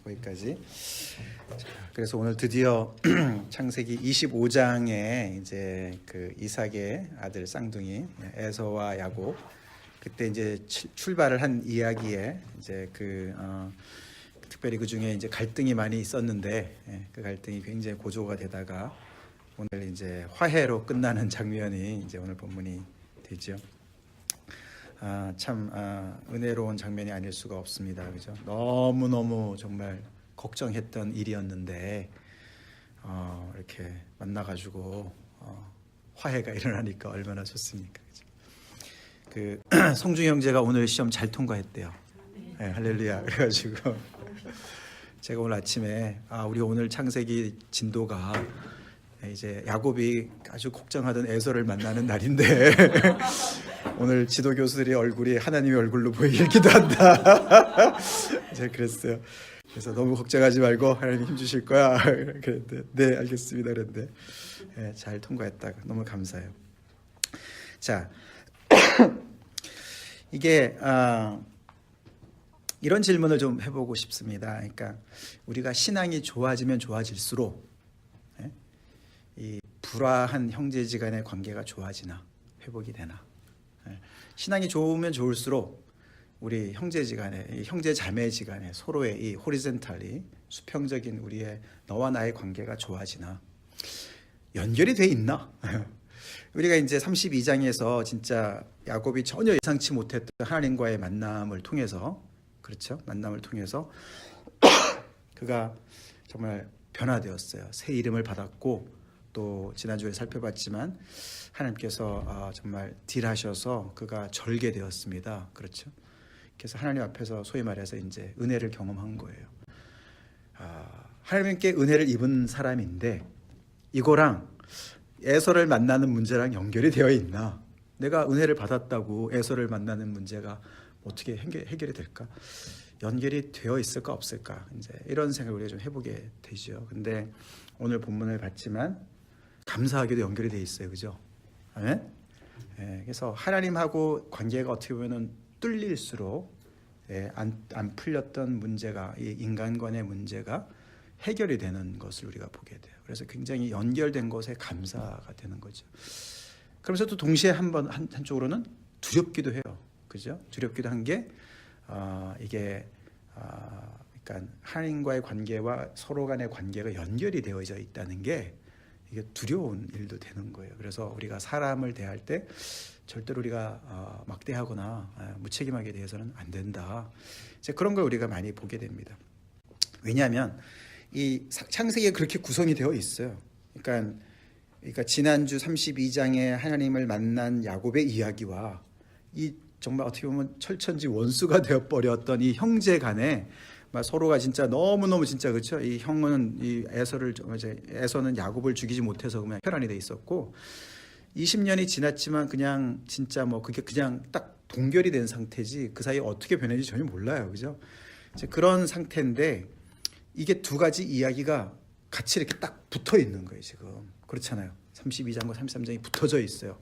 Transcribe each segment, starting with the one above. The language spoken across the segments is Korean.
거기까지. 자, 그래서 오늘 드디어 창세기 25장에 이제 그 이삭의 아들 쌍둥이 에서와 야곱, 그때 이제 출발을 한 이야기에 이제 특별히 그 중에 이제 갈등이 많이 있었는데, 그 갈등이 굉장히 고조가 되다가 오늘 이제 화해로 끝나는 장면이 이제 오늘 본문이 되죠. 참 은혜로운 장면이 아닐 수가 없습니다. 그죠? 너무 정말 걱정했던 일이었는데 이렇게 만나가지고 화해가 일어나니까 얼마나 좋습니까? 그죠? 그 성중 형제가 오늘 시험 잘 통과했대요. 네, 할렐루야. 그래가지고 제가 오늘 아침에 우리 오늘 창세기 진도가 이제 야곱이 아주 걱정하던 에서를 만나는 날인데 오늘 지도 교수들이 얼굴이 하나님의 얼굴로 보이기도 한다. 제가 그랬어요. 그래서 너무 걱정하지 말고 하나님 힘 주실 거야. 그랬는데 네 알겠습니다. 그랬는데 잘 통과했다고 너무 감사해요. 자, 이게 이런 질문을 좀 해보고 싶습니다. 그러니까 우리가 신앙이 좋아지면 좋아질수록 이 불화한 형제지간의 관계가 좋아지나 회복이 되나? 신앙이 좋으면 좋을수록 우리 형제지간의 형제자매지간의 서로의 이 호리젠탈리 수평적인 우리의 너와 나의 관계가 좋아지나? 연결이 돼 있나? 우리가 이제 32장에서 진짜 야곱이 전혀 예상치 못했던 하나님과의 만남을 통해서, 그렇죠? 만남을 통해서 그가 정말 변화되었어요. 새 이름을 받았고, 또 지난주에 살펴봤지만 하나님께서 정말 딜하셔서 그가 절개되었습니다. 그렇죠? 그래서 하나님 앞에서 소위 말해서 이제 은혜를 경험한 거예요. 하나님께 은혜를 입은 사람인데 이거랑 에서를 만나는 문제랑 연결이 되어 있나? 내가 은혜를 받았다고 에서를 만나는 문제가 어떻게 해결이 될까? 연결이 되어 있을까 없을까? 이제 이런 생각을 우리가 좀 해보게 되죠. 근데 오늘 본문을 봤지만 감사하게도 연결이 돼 있어요, 그죠? 아멘? 그래서 하나님하고 관계가 어떻게 보면은 뚫릴수록 안 풀렸던 문제가, 이 인간관의 문제가 해결이 되는 것을 우리가 보게 돼요. 그래서 굉장히 연결된 것에 감사가 되는 거죠. 그러면서 또 동시에 한쪽으로는 두렵기도 해요, 그죠? 두렵기도 한 게 이게 그러니까 하나님과의 관계와 서로 간의 관계가 연결이 되어져 있다는 게 이게 두려운 일도 되는 거예요. 그래서 우리가 사람을 대할 때 절대로 우리가 막대하거나 무책임하게 대해서는 안 된다. 이제 그런 걸 우리가 많이 보게 됩니다. 왜냐하면 이 창세기가 그렇게 구성이 되어 있어요. 그러니까 지난주 32장에 하나님을 만난 야곱의 이야기와 이 정말 어떻게 보면 철천지 원수가 되어버렸던 이 형제 간에 서로가 진짜 너무너무 진짜, 그렇죠? 이 형은 이 에서는 야곱을 죽이지 못해서 그냥 혈안이 돼 있었고 20년이 지났지만 그냥 진짜 그게 그냥 딱 동결이 된 상태지 그 사이에 어떻게 변했는지 전혀 몰라요, 그죠? 이제 그런 상태인데 이게 두 가지 이야기가 같이 이렇게 딱 붙어 있는 거예요, 지금. 그렇잖아요. 32장과 33장이 붙어져 있어요.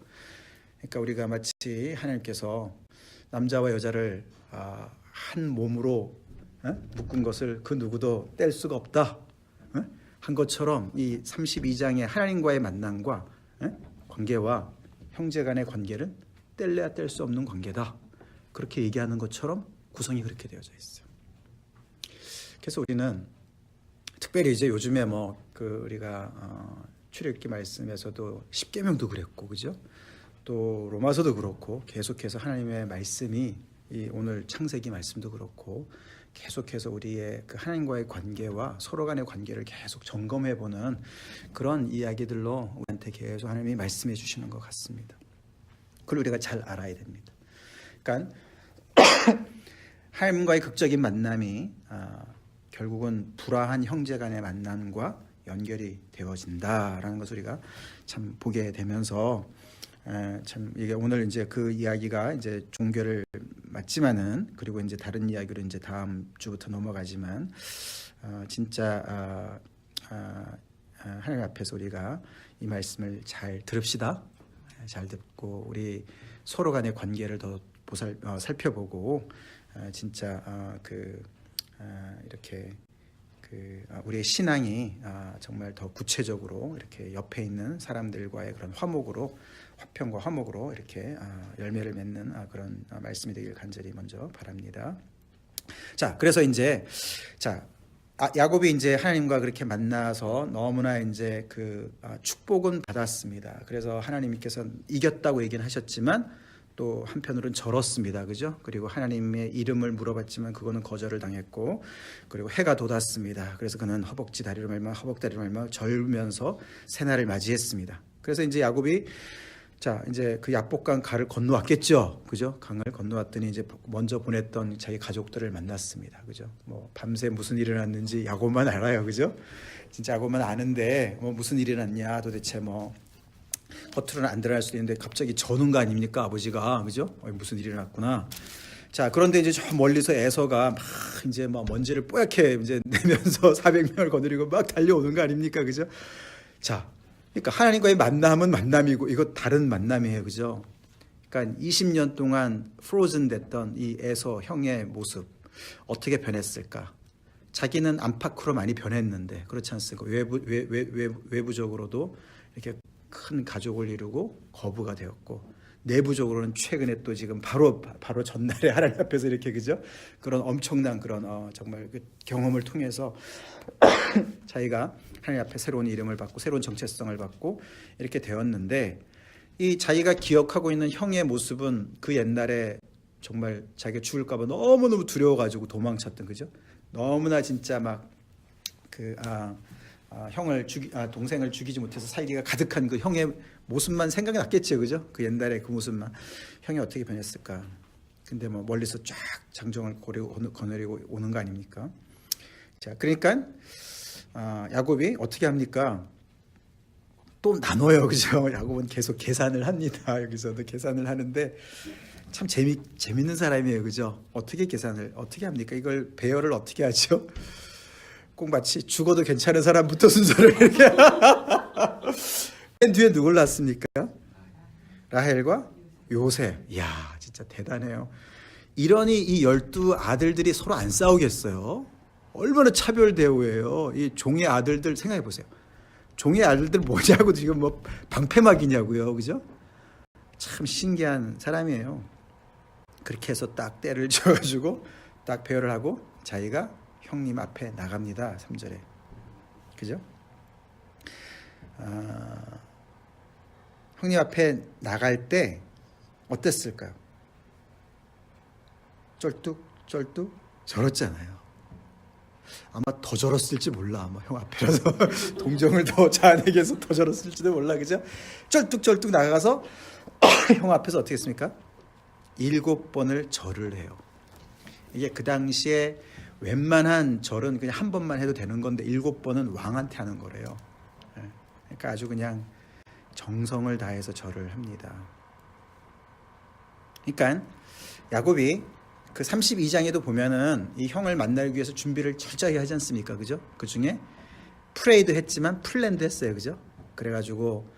그러니까 우리가 마치 하나님께서 남자와 여자를 한 몸으로 묶은 것을 그 누구도 뗄 수가 없다 한 것처럼 이 32장의 하나님과의 만남과 관계와 형제 간의 관계는 뗄래야 뗄 수 없는 관계다, 그렇게 얘기하는 것처럼 구성이 그렇게 되어져 있어요. 그래서 우리는 특별히 이제 요즘에 우리가 출애굽기 말씀에서도 십계명도 그랬고, 그죠? 또 로마서도 그렇고 계속해서 하나님의 말씀이 이 오늘 창세기 말씀도 그렇고 계속해서 우리의 그 하나님과의 관계와 서로 간의 관계를 계속 점검해보는 그런 이야기들로 우리한테 계속 하나님이 말씀해 주시는 것 같습니다. 그걸 우리가 잘 알아야 됩니다. 그러니까 하나님과의 극적인 만남이 결국은 불화한 형제 간의 만남과 연결이 되어진다라는 것을 우리가 참 보게 되면서 참 이게 오늘 이제 그 이야기가 이제 종결을 맞지만은, 그리고 이제 다른 이야기로 이제 다음 주부터 넘어가지만 진짜 하나님 앞에서 우리가 이 말씀을 잘 들읍시다. 잘 듣고 우리 서로 간의 관계를 더 살펴보고 진짜 이렇게 우리의 신앙이 정말 더 구체적으로 이렇게 옆에 있는 사람들과의 그런 화평과 화목으로 이렇게 열매를 맺는 그런 말씀이 되길 간절히 먼저 바랍니다. 자, 그래서 이제 야곱이 이제 하나님과 그렇게 만나서 너무나 이제 축복은 받았습니다. 그래서 하나님께서 이겼다고 얘기는 하셨지만 또 한편으로는 절었습니다. 그죠? 그리고 하나님의 이름을 물어봤지만 그거는 거절을 당했고, 그리고 해가 돋았습니다. 그래서 그는 허벅다리로 말미암아 절면서 새날을 맞이했습니다. 그래서 이제 야곱이 이제 그 야복강 강을 건너왔겠죠. 그죠? 강을 건너왔더니 이제 먼저 보냈던 자기 가족들을 만났습니다. 그죠? 뭐 밤새 무슨 일이 일어났는지 야곱만 알아요. 그죠? 진짜 야곱만 아는데 무슨 일이 일어났냐 도대체 겉으로는 안 드러날 수도 있는데 갑자기 저는 거 아닙니까? 아버지가. 그죠? 무슨 일이 일어났구나. 자, 그런데 이제 저 멀리서 에서가 이제 먼지를 뽀얗게 이제 내면서 400명을 거느리고 막 달려오는 거 아닙니까? 그죠? 자, 그러니까 하나님과의 만남은 만남이고 이거 다른 만남이에요. 그죠? 그러니까 20년 동안 프로즌 됐던 이 에서 형의 모습 어떻게 변했을까? 자기는 안팎으로 많이 변했는데 그렇지 않습니까? 외부적으로도 이렇게 큰 가족을 이루고 거부가 되었고, 내부적으로는 최근에 또 지금 바로 전날에 하나님 앞에서 이렇게 그죠? 그런 엄청난 그런 정말 그 경험을 통해서 자기가 하나님 앞에 새로운 이름을 받고 새로운 정체성을 받고 이렇게 되었는데, 이 자기가 기억하고 있는 형의 모습은 그 옛날에 정말 자기가 죽을까 봐 너무너무 두려워가지고 도망쳤던, 그죠? 너무나 진짜 동생을 죽이지 못해서 살기가 가득한 그 형의 모습만 생각이 났겠죠. 그죠? 그 옛날에 그 모습만. 형이 어떻게 변했을까? 근데 멀리서 쫙 장정을 거느리고 오는 거 아닙니까? 자, 그러니까 야곱이 어떻게 합니까? 또 나눠요. 그죠? 야곱은 계속 계산을 합니다. 여기서도 계산을 하는데 참 재밌는 사람이에요. 그죠? 어떻게 합니까? 이걸 배열을 어떻게 하죠? 꼭 마치 죽어도 괜찮은 사람부터 순서를 이렇게. 맨 뒤에 누굴 낳습니까? 라헬과 요셉. 이야, 진짜 대단해요. 이러니 이 12아들들이 서로 안 싸우겠어요? 얼마나 차별 대우예요. 이 종의 아들들 생각해 보세요. 종의 아들들 뭐냐고 지금 방패막이냐고요. 그죠? 참 신기한 사람이에요. 그렇게 해서 딱 때를 지어가지고 딱 배열을 하고 자기가 형님 앞에 나갑니다. 3절에. 그죠? 형님 앞에 나갈 때 어땠을까요? 쩔뚝 저렇잖아요. 아마 더 저렇을지 몰라. 아마 형 앞이라서 동정을 더 자아내게서 더 저렇을지도 몰라. 그죠? 쩔뚝 나가서 형 앞에서 어떻게 했습니까? 7번을 절을 해요. 이게 그 당시에 웬만한 절은 그냥 한 번만 해도 되는 건데 7번은 왕한테 하는 거래요. 그러니까 아주 그냥 정성을 다해서 절을 합니다. 그러니까 야곱이 그 32장에도 보면은 이 형을 만나기 위해서 준비를 철저히 하지 않습니까? 그죠? 그 중에 프레이도 했지만 플랜도 했어요. 그죠? 그래가지고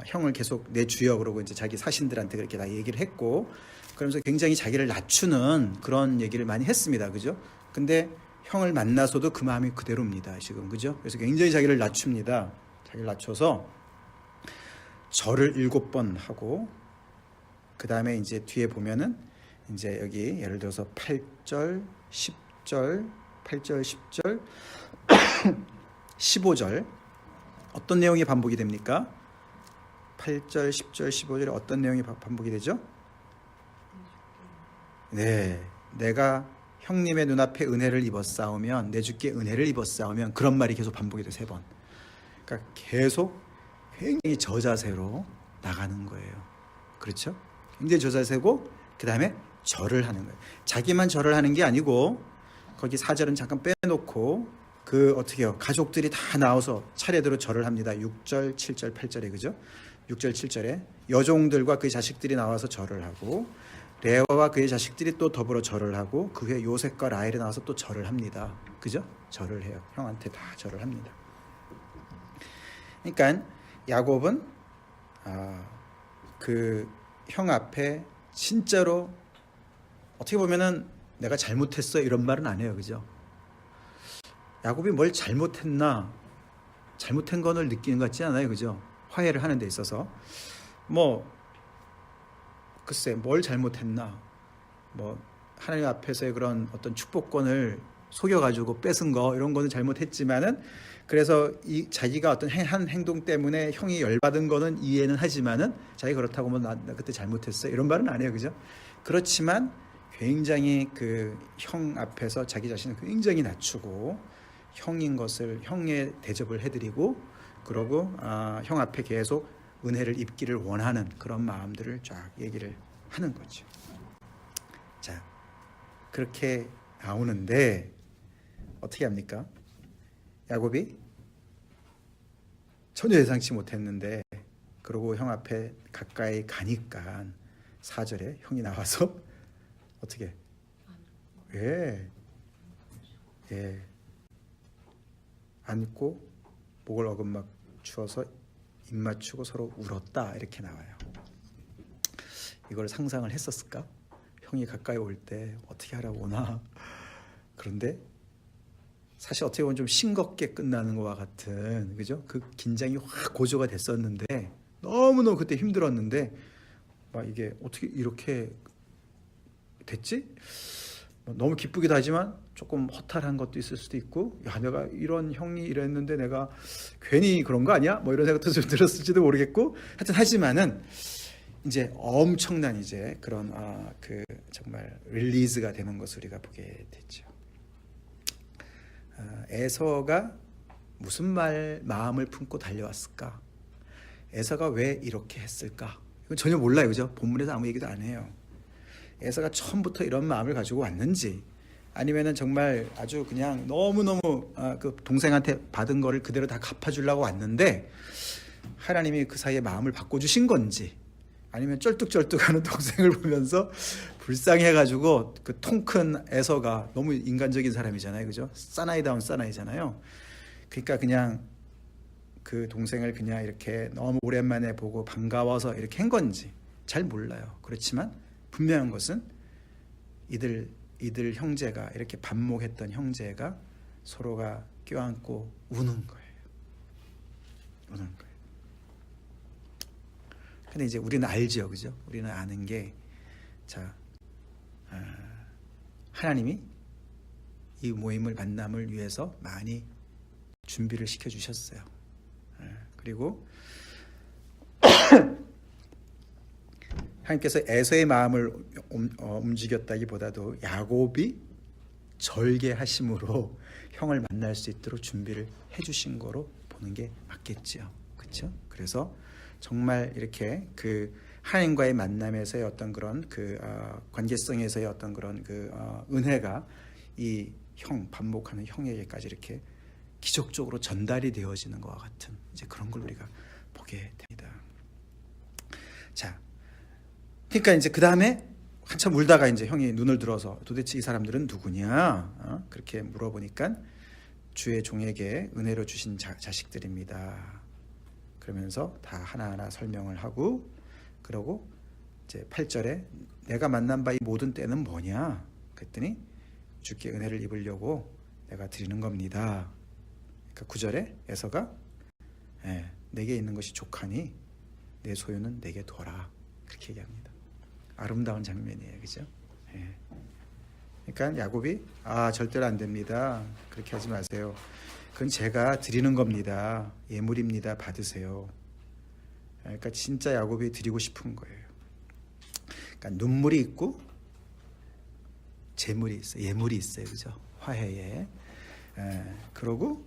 형을 계속 내 주여 그러고 이제 자기 사신들한테 그렇게 다 얘기를 했고, 그러면서 굉장히 자기를 낮추는 그런 얘기를 많이 했습니다. 그죠? 근데 형을 만나서도 그 마음이 그대로입니다. 지금. 그죠? 그래서 굉장히 자기를 낮춥니다. 자기를 낮춰서 절을 7번 하고, 그 다음에 이제 뒤에 보면은 이제 여기 예를 들어서 8절, 10절, 8절, 10절, 15절 어떤 내용이 반복이 됩니까? 8절, 10절, 15절에 어떤 내용이 반복이 되죠? 네, 내가 형님의 눈앞에 은혜를 입었사오면, 내 주께 은혜를 입었사오면, 그런 말이 계속 반복이 돼요. 3번. 그러니까 계속 굉장히 저자세로 나가는 거예요. 그렇죠? 굉장히 저자세고 그 다음에 절을 하는 거예요. 자기만 절을 하는 게 아니고 거기 4절은 잠깐 빼놓고 어떻게 해요? 가족들이 다 나와서 차례대로 절을 합니다. 6절, 7절, 8절에 그죠? 6절, 7절에 여종들과 그의 자식들이 나와서 절을 하고, 레아와 그의 자식들이 또 더불어 절을 하고, 그 후에 요셉과 라헬이 나와서 또 절을 합니다. 그죠? 절을 해요. 형한테 다 절을 합니다. 그러니까 야곱은 그 형 앞에 진짜로 어떻게 보면은 내가 잘못했어 이런 말은 안 해요. 그죠? 야곱이 뭘 잘못했나? 잘못한 것을 느끼는 것 같지 않아요, 그죠? 화해를 하는 데 있어서 뭐 글쎄 뭘 잘못했나? 뭐 하나님 앞에서의 그런 어떤 축복권을 속여가지고 뺏은 거 이런 거는 잘못했지만은 그래서 이 자기가 어떤 한 행동 때문에 형이 열받은 거는 이해는 하지만은 자기가 그렇다고 뭐 나 그때 잘못했어 이런 말은 안 해요, 그죠? 그렇지만 굉장히 그 형 앞에서 자기 자신을 굉장히 낮추고 형인 것을 형의 대접을 해드리고 그러고 형 앞에 계속 은혜를 입기를 원하는 그런 마음들을 쫙 얘기를 하는 거죠. 자, 그렇게 나오는데 어떻게 합니까? 야곱이 전혀 예상치 못했는데 그러고 형 앞에 가까이 가니까 4절에 형이 나와서 어떻게 안고 목을 어금막 주어서 입 맞추고 서로 울었다 이렇게 나와요. 이걸 상상을 했었을까? 형이 가까이 올 때 어떻게 하라고 오나? 그런데 사실 어떻게 보면 좀 싱겁게 끝나는 것과 같은, 그죠? 그 긴장이 확 고조가 됐었는데 너무너무 그때 힘들었는데 막 이게 어떻게 이렇게 됐지? 너무 기쁘기도 하지만 조금 허탈한 것도 있을 수도 있고, 야 내가 이런 형이 이랬는데 내가 괜히 그런 거 아니야? 뭐 이런 생각도 좀 들었을지도 모르겠고, 하여튼 하지만은 이제 엄청난 이제 그런 그 정말 릴리즈가 되는 것을 우리가 보게 됐죠. 에서가 무슨 마음을 품고 달려왔을까? 에서가 왜 이렇게 했을까? 이건 전혀 몰라요, 그죠? 본문에서 아무 얘기도 안 해요. 에서가 처음부터 이런 마음을 가지고 왔는지, 아니면은 정말 아주 그냥 너무너무 그 동생한테 받은 거를 그대로 다 갚아주려고 왔는데 하나님이 그 사이에 마음을 바꿔주신 건지, 아니면 쩔뚝쩔뚝하는 동생을 보면서 불쌍해가지고 그 통 큰 에서가 너무 인간적인 사람이잖아요, 그죠? 사나이다운 사나이잖아요. 그러니까 그냥 그 동생을 그냥 이렇게 너무 오랜만에 보고 반가워서 이렇게 한 건지 잘 몰라요. 그렇지만 분명한 것은 이들 형제가 이렇게 반목했던 형제가 서로가 껴안고 우는 거예요. 우는 거예요. 근데 이제 우리는 알죠, 그죠? 우리는 아는 게, 자, 하나님이 이 모임을 만남을 위해서 많이 준비를 시켜주셨어요. 그리고 하나님께서 에서의 마음을 움직였다기보다도 야곱이 절개하심으로 형을 만날 수 있도록 준비를 해주신 거로 보는 게 맞겠죠, 그렇죠? 그래서 정말 이렇게 그 하나님과의 만남에서의 어떤 그런 그 관계성에서의 어떤 그런 그 은혜가 이 형, 반복하는 형에게까지 이렇게 기적적으로 전달이 되어지는 것과 같은 이제 그런 걸 우리가 보게 됩니다. 자, 그러니까 이제 그 다음에 한참 울다가 이제 형이 눈을 들어서 도대체 이 사람들은 누구냐? 그렇게 물어보니까 주의 종에게 은혜로 주신 자식들입니다. 그러면서 다 하나하나 설명을 하고, 그러고 이제 8절에 내가 만난 바 이 모든 때는 뭐냐? 그랬더니 주께 은혜를 입으려고 내가 드리는 겁니다. 그러니까 9절에 에서가 내게 있는 것이 족하니 내 소유는 내게 둬라, 그렇게 얘기합니다. 아름다운 장면이에요, 그죠? 그러니까 야곱이 절대로 안 됩니다, 그렇게 하지 마세요. 그건 제가 드리는 겁니다. 예물입니다. 받으세요. 그러니까 진짜 야곱이 드리고 싶은 거예요. 그러니까 눈물이 있고 재물이 있어요. 예물이 있어요, 그죠? 화해에. 그러고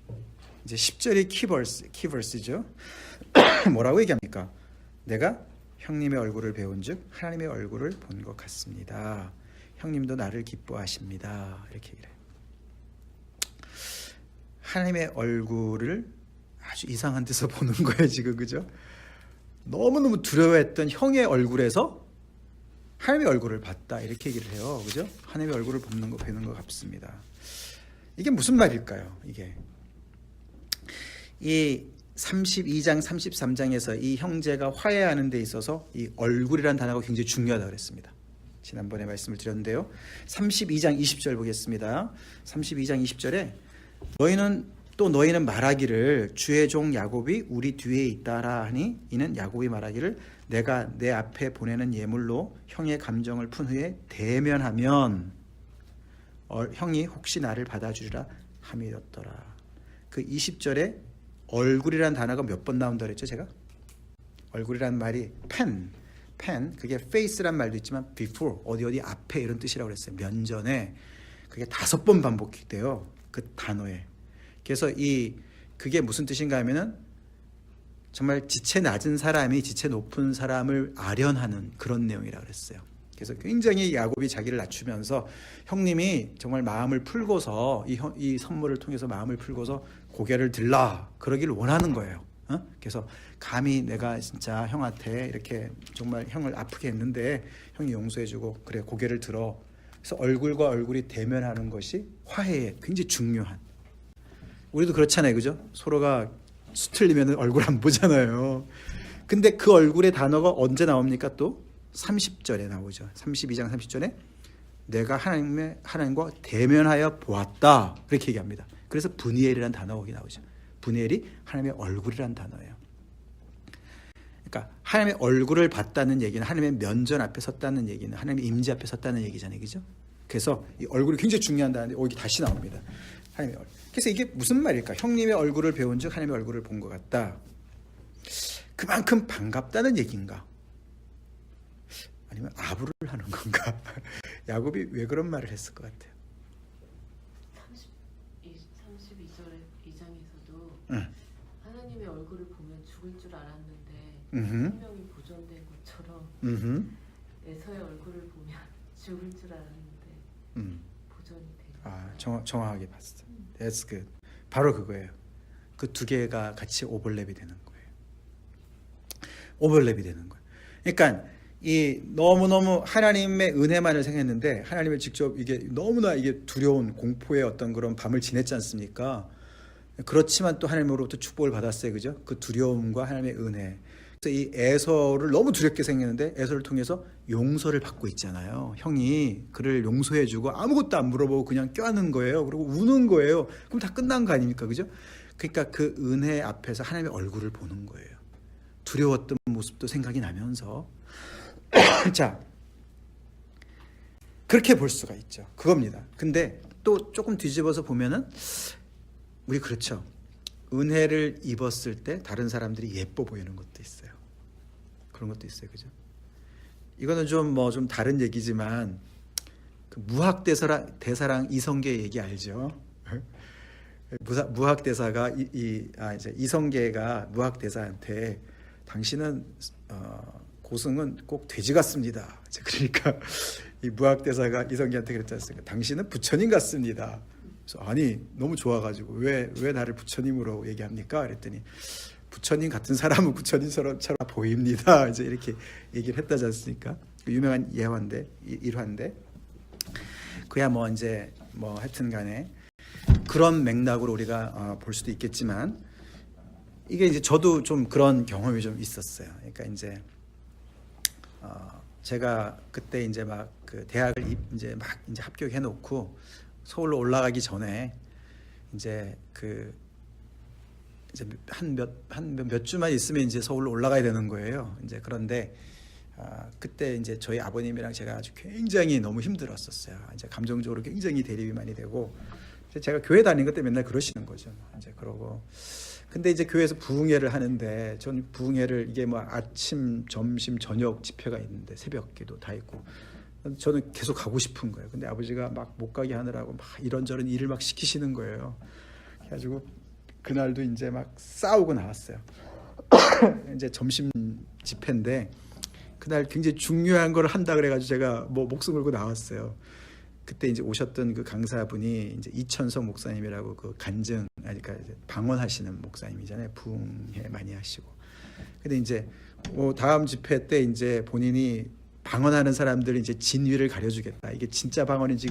이제 10절이 키버스죠. 뭐라고 얘기합니까? 내가 형님의 얼굴을 배운즉 하나님의 얼굴을 본 것 같습니다. 형님도 나를 기뻐하십니다. 이렇게 얘기를 해요. 하나님의 얼굴을 아주 이상한 데서 보는 거예요, 지금, 그죠? 너무너무 두려워했던 형의 얼굴에서 하나님의 얼굴을 봤다, 이렇게 얘기를 해요, 그죠? 하나님의 얼굴을 보는 것 같습니다. 이게 무슨 말일까요? 이게 이 32장 33장에서 이 형제가 화해하는 데 있어서 이 얼굴이라는 단어가 굉장히 중요하다고 그랬습니다. 지난번에 말씀을 드렸는데요. 32장 20절 보겠습니다. 32장 20절에 너희는 말하기를 주의 종 야곱이 우리 뒤에 있다라 하니 이는 야곱이 말하기를 내가 내 앞에 보내는 예물로 형의 감정을 푼 후에 대면하면 형이 혹시 나를 받아주리라 함이었더라. 그 20절에 얼굴이라는 단어가 몇 번 나온다 그랬죠 제가? 얼굴이라는 말이 pen 그게 face란 말도 있지만 before 어디 앞에 이런 뜻이라고 그랬어요. 면전에 그게 5번 반복돼요. 그 단어에. 그래서 그게 무슨 뜻인가 하면은 정말 지체 낮은 사람이 지체 높은 사람을 아련하는 그런 내용이라고 그랬어요. 그래서 굉장히 야곱이 자기를 낮추면서 형님이 정말 마음을 풀고서 이 선물을 통해서 마음을 풀고서 고개를 들라 그러기를 원하는 거예요. 그래서 감히 내가 진짜 형한테 이렇게 정말 형을 아프게 했는데 형이 용서해주고 그래 고개를 들어. 그래서 얼굴과 얼굴이 대면하는 것이 화해에 굉장히 중요한. 우리도 그렇잖아요, 그죠? 서로가 수틀리면 얼굴 안 보잖아요. 근데 그 얼굴의 단어가 언제 나옵니까? 또 30절에 나오죠. 32장 30절에 내가 하나님과 대면하여 보았다 그렇게 얘기합니다. 그래서 브니엘이라는 단어가 거기 나오죠. 브니엘이 하나님의 얼굴이라는 단어예요. 그러니까 하나님의 얼굴을 봤다는 얘기는 하나님의 면전 앞에 섰다는 얘기는 하나님의 임재 앞에 섰다는 얘기잖아요, 그죠? 그래서 이 얼굴이 굉장히 중요하다는데 여기 다시 나옵니다. 하나님의 얼굴. 그래서 이게 무슨 말일까? 형님의 얼굴을 배운즉 하나님의 얼굴을 본 것 같다. 그만큼 반갑다는 얘기인가? 아니면 아부를 하는 건가? 야곱이 왜 그런 말을 했을 것 같아요? 32절 2장에서도 응. 하나님의 얼굴을 보면 죽을 줄 알았는데 음흠. 생명이 보존된 것처럼 에서의 얼굴을 보면 죽을 줄 알았는데 보존이 되는 정확하게 봤어. That's good. 바로 그거예요. 그 두 개가 같이 오버랩이 되는 거예요. 오버랩이 되는 거예요. 그러니까 이 너무너무 하나님의 은혜만을 생각했는데 하나님을 직접 이게 너무나 이게 두려운 공포의 어떤 그런 밤을 지냈지 않습니까? 그렇지만 또 하나님으로부터 축복을 받았어요. 그죠? 그 두려움과 하나님의 은혜. 그래서 이 에서를 너무 두렵게 생겼는데 에서를 통해서 용서를 받고 있잖아요. 형이 그를 용서해주고 아무것도 안 물어보고 그냥 껴안는 거예요. 그리고 우는 거예요. 그럼 다 끝난 거 아닙니까? 그죠? 그러니까 그 은혜 앞에서 하나님의 얼굴을 보는 거예요. 두려웠던 모습도 생각이 나면서 자, 그렇게 볼 수가 있죠. 그겁니다. 근데 또 조금 뒤집어서 보면은 우리 그렇죠. 은혜를 입었을 때 다른 사람들이 예뻐 보이는 것도 있어요. 그런 것도 있어요. 그죠? 이거는 좀 다른 얘기지만 그 무학대사랑 이성계 얘기 알죠? 무학대사가 이제 이성계가 무학대사한테 당신은 고승은 꼭 돼지 같습니다. 그러니까 이 무학대사가 이성계한테 그랬지 않습니까? 당신은 부처님 같습니다. 그래서 아니 너무 좋아가지고 왜 나를 부처님으로 얘기합니까? 그랬더니 부처님 같은 사람은 부처님처럼 보입니다. 이제 이렇게 얘기를 했다지 않습니까? 유명한 일화인데 그야 이제 하여튼간에 그런 맥락으로 우리가 볼 수도 있겠지만 이게 이제 저도 좀 그런 경험이 좀 있었어요. 그러니까 이제 제가 그때 이제 막 그 대학을 이제 합격해 놓고 서울로 올라가기 전에 이제 한 몇 주만 있으면 이제 서울로 올라가야 되는 거예요. 이제 그런데 그때 이제 저희 아버님이랑 제가 아주 굉장히 너무 힘들었었어요. 이제 감정적으로 굉장히 대립이 많이 되고 제가 교회 다니는 것 때 맨날 그러시는 거죠. 이제 그러고 근데 이제 교회에서 부흥회를 하는데 전 부흥회를 이게 아침, 점심, 저녁 집회가 있는데 새벽기도 다 있고 저는 계속 가고 싶은 거예요. 근데 아버지가 막 못 가게 하느라고 막 이런저런 일을 막 시키시는 거예요. 그래가지고 그날도 이제 막 싸우고 나왔어요. 이제 점심 집회인데 그날 굉장히 중요한 걸 한다 그래가지고 제가 목숨 걸고 나왔어요. 그때 이제 오셨던 그 강사분이 이제 이천석 목사님이라고 그 그러니까 방언하시는 목사님이잖아요. 부흥회 많이 하시고. 근데 이제 다음 집회 때 이제 본인이 방언하는 사람들이 이제 진위를 가려주겠다. 이게 진짜 방언인지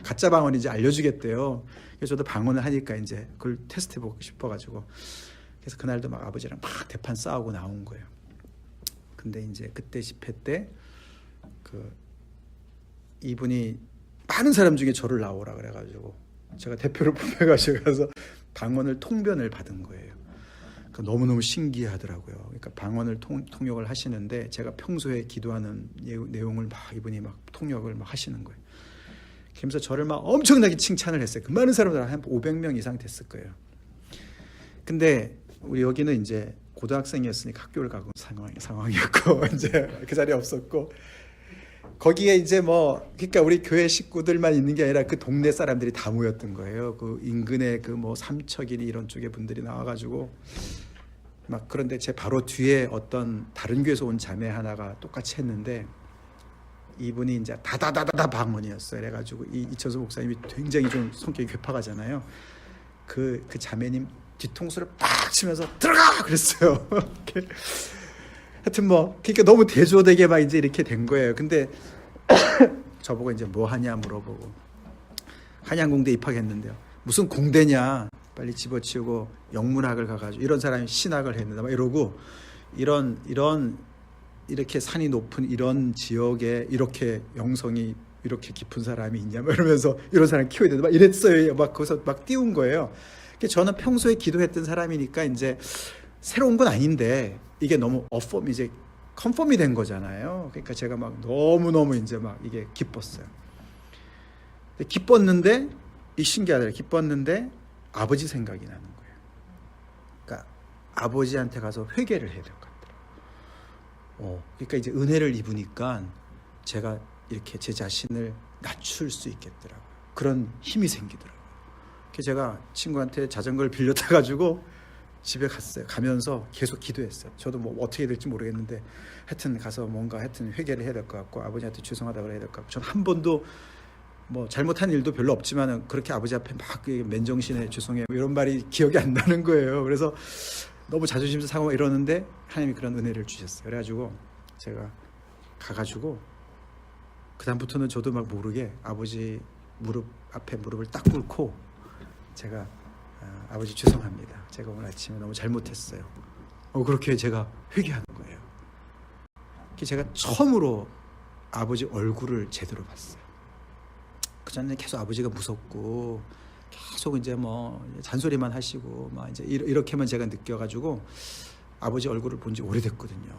가짜 방언인지 알려주겠대요. 그래서 저도 방언을 하니까 이제 그걸 테스트해보고 싶어가지고 그래서 그날도 막 아버지랑 막 대판 싸우고 나온 거예요. 근데 이제 그때 집회 때 이분이 많은 사람 중에 저를 나오라 그래가지고 제가 대표를 뽑혀가지고 가서 방언을 통변을 받은 거예요. 그러니까 너무너무 신기하더라고요. 그러니까 방언을 통역을 하시는데 제가 평소에 기도하는 내용을 막 이분이 막 통역을 막 하시는 거예요. 그러면서 저를 막 엄청나게 칭찬을 했어요. 그 많은 사람들 한 500명 이상 됐을 거예요. 근데 우리 여기는 이제 고등학생이었으니까 학교를 가고 상황이었고 이제 그 자리에 없었고 거기에 이제 뭐 그러니까 우리 교회 식구들만 있는 게 아니라 그 동네 사람들이 다 모였던 거예요. 그 인근에 그 뭐 삼척이니 이런 쪽에 분들이 나와가지고 막 그런데 제 바로 뒤에 어떤 다른 교회에서 온 자매 하나가 똑같이 했는데 이분이 이제 다다다다다 방언이었어요. 그래가지고 이 이천수 목사님이 굉장히 좀 성격이 괴팍하잖아요. 그 자매님 뒤통수를 팍 치면서 들어가 그랬어요. 하여튼 뭐 그러니까 너무 대조되게 막 이제 이렇게 된 거예요. 근데 저보고 이제 뭐 하냐 물어보고 한양공대 입학했는데요. 무슨 공대냐 빨리 집어치우고 영문학을 가가지고 이런 사람이 신학을 했는데 막 이러고 이런 이렇게 산이 높은 이런 지역에 이렇게 영성이 이렇게 깊은 사람이 있냐 막 이러면서 이런 사람 키워야 된다 막 이랬어요. 막 거기서 막 띄운 거예요. 저는 평소에 기도했던 사람이니까 이제 새로운 건 아닌데 이게 너무 이제 컨펌이 된 거잖아요. 그러니까 제가 막 너무너무 이제 막 이게 기뻤어요. 기뻤는데 이 신기하더라고요. 기뻤는데 아버지 생각이 나는 거예요. 그러니까 아버지한테 가서 회개를 해야 될 것 같더라고요. 그러니까 이제 은혜를 입으니까 제가 이렇게 제 자신을 낮출 수 있겠더라고요. 그런 힘이 생기더라고요. 그래서 제가 친구한테 자전거를 빌려 타가지고 집에 갔어요. 가면서 계속 기도했어요. 저도 뭐 어떻게 될지 모르겠는데 하여튼 가서 뭔가 하여튼 회개를 해야 될 것 같고 아버지한테 죄송하다고 해야 될 것 같고 저는 한 번도 뭐 잘못한 일도 별로 없지만은 그렇게 아버지 앞에 막 맨정신에 죄송해요 이런 말이 기억이 안 나는 거예요. 그래서 너무 자존심 상하고 이러는데 하나님이 그런 은혜를 주셨어요. 그래가지고 제가 가가지고 그 다음부터는 저도 막 모르게 아버지 무릎 앞에 무릎을 딱 꿇고 제가 아버지 죄송합니다. 제가 오늘 아침에 너무 잘못했어요. 그렇게 제가 회개하는 거예요. 제가 처음으로 아버지 얼굴을 제대로 봤어요. 그전에 계속 아버지가 무섭고 계속 이제 뭐 잔소리만 하시고 막 이제 이렇게만 제가 느껴가지고 아버지 얼굴을 본 지 오래됐거든요.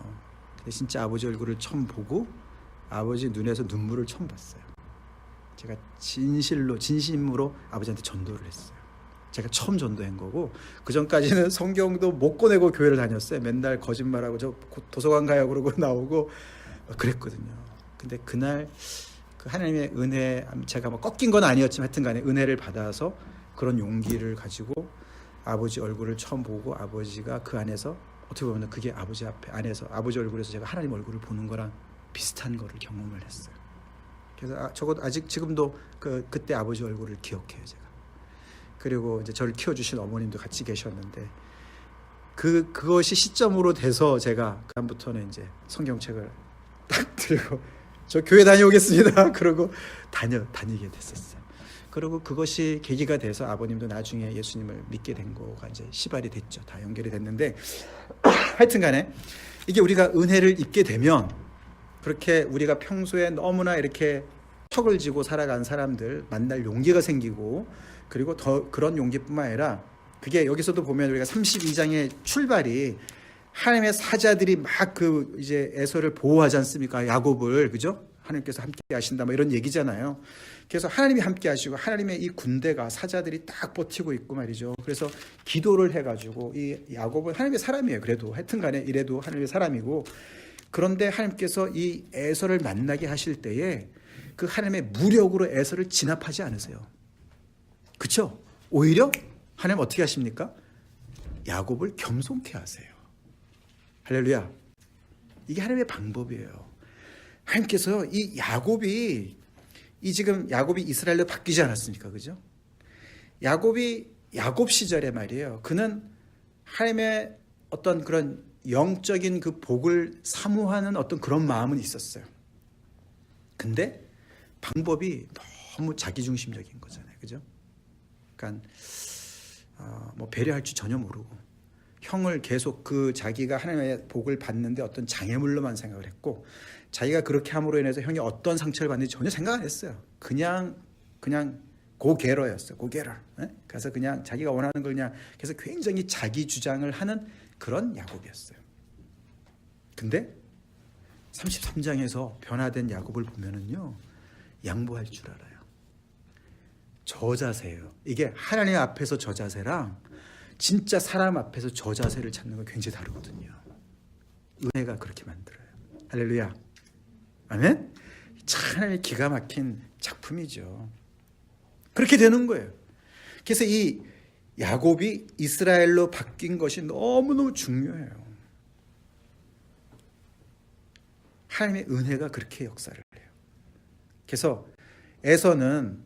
근데 진짜 아버지 얼굴을 처음 보고 아버지 눈에서 눈물을 처음 봤어요. 제가 진심으로 아버지한테 전도를 했어요. 제가 처음 전도한 거고 그 전까지는 성경도 못 꺼내고 교회를 다녔어요. 맨날 거짓말하고 저 도서관 가요 그러고 나오고 그랬거든요. 근데 그날 그 하나님의 은혜 제가 뭐 꺾인 건 아니었지만 하여튼간에 은혜를 받아서 그런 용기를 가지고 아버지 얼굴을 처음 보고 아버지가 그 안에서 어떻게 보면 그게 아버지 안에서 아버지 얼굴에서 제가 하나님 얼굴을 보는 거랑 비슷한 거를 경험을 했어요. 그래서 적어도 아직 지금도 그때 아버지 얼굴을 기억해요 제가. 그리고 이제 저를 키워주신 어머님도 같이 계셨는데 그것이 시점으로 돼서 제가 그다음부터는 이제 성경책을 딱 들고 저 교회 다녀오겠습니다. 그러고 다니게 됐었어요. 그리고 그것이 계기가 돼서 아버님도 나중에 예수님을 믿게 된 거가 이제 시발이 됐죠. 다 연결이 됐는데 하여튼간에 이게 우리가 은혜를 입게 되면 그렇게 우리가 평소에 너무나 이렇게 턱을 쥐고 살아간 사람들 만날 용기가 생기고 그리고 더 그런 용기뿐만 아니라 그게 여기서도 보면 우리가 32장의 출발이 하나님의 사자들이 막 그 이제 에서를 보호하지 않습니까? 야곱을 그죠? 하나님께서 함께 하신다 뭐 이런 얘기잖아요. 그래서 하나님이 함께 하시고 하나님의 이 군대가 사자들이 딱 버티고 있고 말이죠. 그래서 기도를 해가지고 이 야곱은 하나님의 사람이에요. 그래도 하여튼간에 이래도 하나님의 사람이고 그런데 하나님께서 이 에서를 만나게 하실 때에 그 하나님의 무력으로 에서를 진압하지 않으세요. 그렇죠? 오히려 하나님 어떻게 하십니까? 야곱을 겸손케 하세요. 할렐루야. 이게 하나님의 방법이에요. 하나님께서 이 야곱이 지금 야곱이 이스라엘로 바뀌지 않았습니까? 그죠? 야곱이 야곱 시절에 말이에요. 그는 하나님의 어떤 그런 영적인 그 복을 사모하는 어떤 그런 마음은 있었어요. 근데 방법이 너무 자기중심적인 거잖아요. 그죠? 그러니까 뭐 배려할 줄 전혀 모르고 형을 계속 그 자기가 하나님의 복을 받는데 어떤 장애물로만 생각을 했고 자기가 그렇게 함으로 인해서 형이 어떤 상처를 받는지 전혀 생각 안 했어요. 그냥 고게러였어요. 고게러. 그래서 그냥 자기가 원하는 걸 그냥 그래서 굉장히 자기 주장을 하는 그런 야곱이었어요. 근데 33장에서 변화된 야곱을 보면은요, 양보할 줄 알아요. 저 자세예요. 이게 하나님 앞에서 저 자세랑 진짜 사람 앞에서 저 자세를 찾는 건 굉장히 다르거든요. 은혜가 그렇게 만들어요. 할렐루야. 아멘. 참 기가 막힌 작품이죠. 그렇게 되는 거예요. 그래서 이 야곱이 이스라엘로 바뀐 것이 너무너무 중요해요. 하나님의 은혜가 그렇게 역사를 해요. 그래서 에서는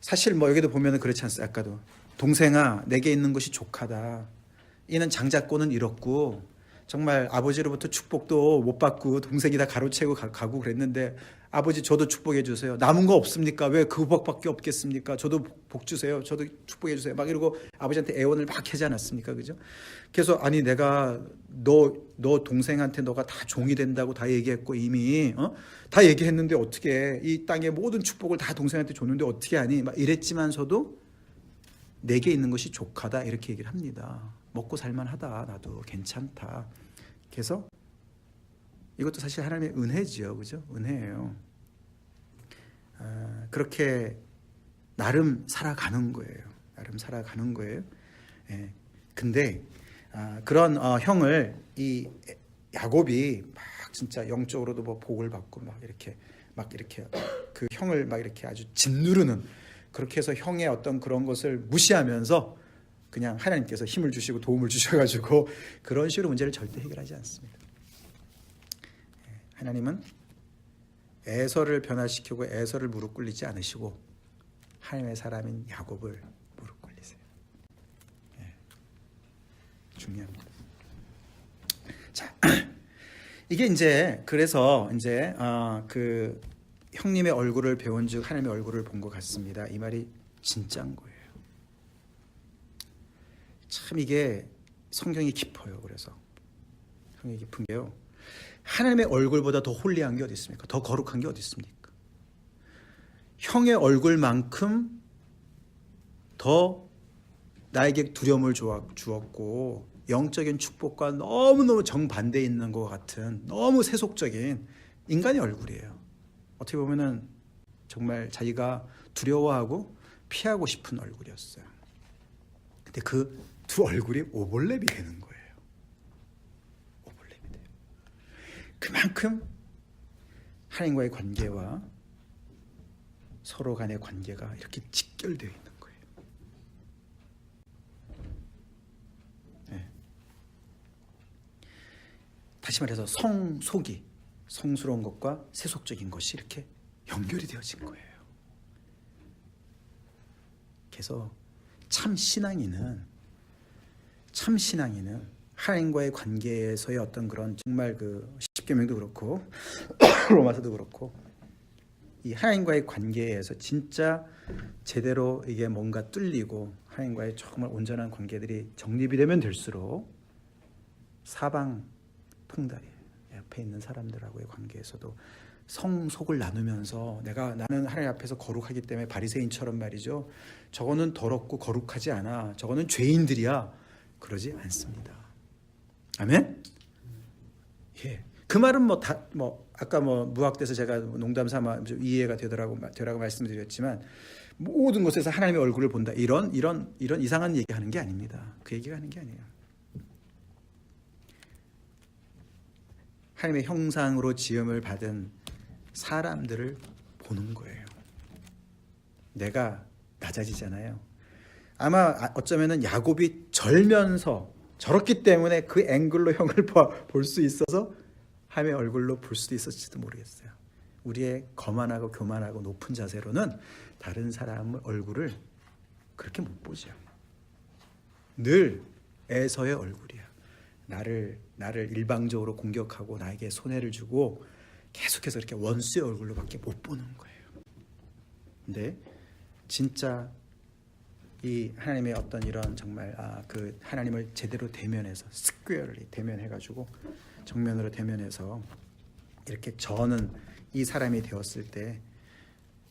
사실 뭐 여기도 보면 그렇지 않습니까? 아까도 동생아 내게 있는 것이 족하다. 이는 장자권은 잃었고 정말 아버지로부터 축복도 못 받고 동생이 다 가로채고 가고 그랬는데 아버지 저도 축복해 주세요. 남은 거 없습니까? 왜 그 복밖에 없겠습니까? 저도 복 주세요. 저도 축복해 주세요. 막 이러고 아버지한테 애원을 막 하지 않았습니까? 그죠? 그래서 아니 내가 너 동생한테 너가 다 종이 된다고 다 얘기했고 이미 다 얘기했는데 어떻게 이 땅의 모든 축복을 다 동생한테 줬는데 어떻게 하니? 막 이랬지만서도 내게 있는 것이 족하다 이렇게 얘기를 합니다. 먹고 살만하다. 나도 괜찮다. 그래서 이것도 사실 하나님의 은혜지요. 그죠? 은혜예요. 그렇게 나름 살아가는 거예요. 나름 살아가는 거예요. 예. 근데 그런 형을 이 야곱이 막 진짜 영적으로도 뭐 복을 받고 막 이렇게 그 형을 막 이렇게 아주 짓누르는 그렇게 해서 형의 어떤 그런 것을 무시하면서 그냥 하나님께서 힘을 주시고 도움을 주셔가지고 그런 식으로 문제를 절대 해결하지 않습니다. 하나님은 에서를 변화시키고 에서를 무릎 꿇리지 않으시고 하나님의 사람인 야곱을 무릎 꿇리세요. 중요합니다. 자, 이게 이제 그래서 이제 그 형님의 얼굴을 배운즉 하나님의 얼굴을 본 것 같습니다. 이 말이 진짜인 거예요. 참 이게 성경이 깊어요. 그래서 성경이 깊은 게요. 하나님의 얼굴보다 더 홀리한 게 어디 있습니까? 더 거룩한 게 어디 있습니까? 형의 얼굴만큼 더 나에게 두려움을 주었고 영적인 축복과 너무너무 정반대에 있는 것 같은 너무 세속적인 인간의 얼굴이에요. 어떻게 보면은 정말 자기가 두려워하고 피하고 싶은 얼굴이었어요. 근데 그 두 얼굴이 오벌랩이 되는 거예요. 오벌랩이 돼요. 그만큼 하나님과의 관계와 서로 간의 관계가 이렇게 직결되어 있는 거예요. 네. 다시 말해서 성속이 성스러운 것과 세속적인 것이 이렇게 연결이 되어진 거예요. 그래서 참 신앙인은 하나님과의 관계에서의 어떤 그런 정말 그 십계명도 그렇고 로마서도 그렇고 이 하나님과의 관계에서 진짜 제대로 이게 뭔가 뚫리고 하나님과의 정말 온전한 관계들이 정립이 되면 될수록 사방 통달이 옆에 있는 사람들하고의 관계에서도 성속을 나누면서 나는 하나님 앞에서 거룩하기 때문에 바리새인처럼 말이죠. 저거는 더럽고 거룩하지 않아. 저거는 죄인들이야. 그러지 않습니다. 아멘. 예. 그 말은 아까 무학돼서 제가 농담 삼아 이해가 되라고 말씀드렸지만 모든 곳에서 하나님의 얼굴을 본다. 이런 이상한 얘기하는 게 아닙니다. 그 얘기가 하는 게 아니에요. 하나님의 형상으로 지음을 받은 사람들을 보는 거예요. 내가 낮아지잖아요. 아마 어쩌면은 야곱이 절면서 저렇기 때문에 그 앵글로 형을 볼 수 있어서 하나님의 얼굴로 볼 수도 있었을지도 모르겠어요. 우리의 거만하고 교만하고 높은 자세로는 다른 사람의 얼굴을 그렇게 못 보죠. 늘 에서의 얼굴이야. 나를 일방적으로 공격하고 나에게 손해를 주고 계속해서 이렇게 원수의 얼굴로밖에 못 보는 거예요. 근데 진짜 이 하나님의 어떤 이런 정말 그 하나님을 제대로 대면해서 스퀘어리 대면해가지고 정면으로 대면해서 이렇게 저는 이 사람이 되었을 때